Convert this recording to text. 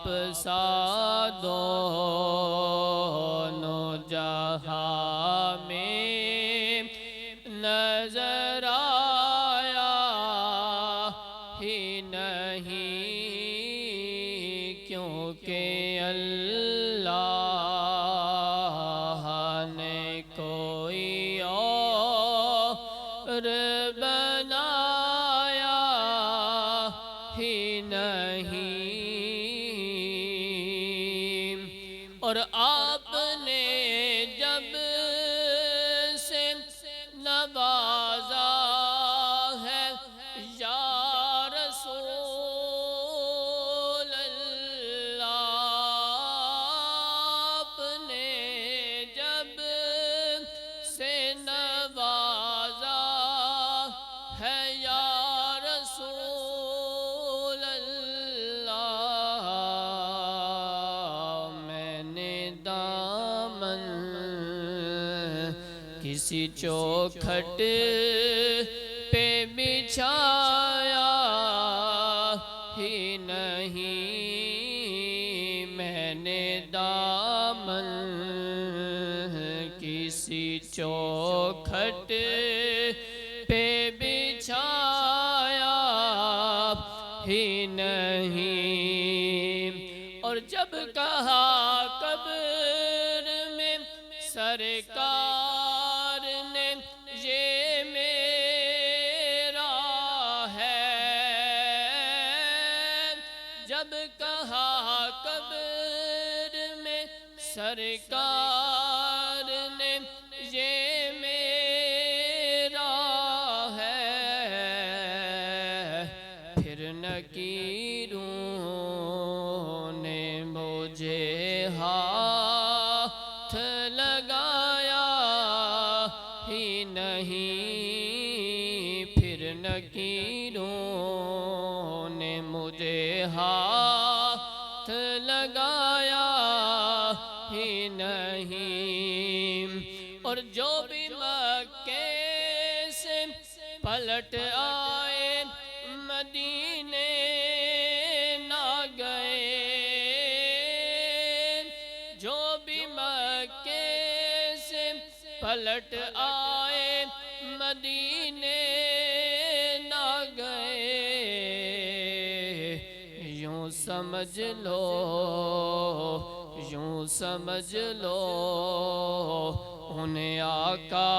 آپ سا دونوں جہاں میں نظر آیا ہی نہیں، کیونکہ اللہ نے کوئی اور بنایا ہی نہیں، اور آپ نے جب سے نوازا ہے یا رسول اللہ، آپ نے جب سے نوازا ہے یا رسول اللہ، میں نے دامن کسی چوکھٹ پہ بچھایا ہی نہیں، میں نے دامن کسی چوکھٹ پہ بچھایا ہی نہیں، اور جب کہا قبر میں سرکار نے یہ میرا ہے، جب کہا قبر میں سرکار نے یہ میرا ہے، پھر نکیروں نے مجھے ہاتھ لگایا ہی نہیں، پھر نکیروں نے مجھے ہاتھ لگایا ہی نہیں، اور جو بھی مکے سے پلٹ آئے مدینے نہ گئے، جو بھی مکے سے پلٹ آئے مدینے نہ گئے، یوں سمجھ لو یوں سمجھ لو انہیں آقا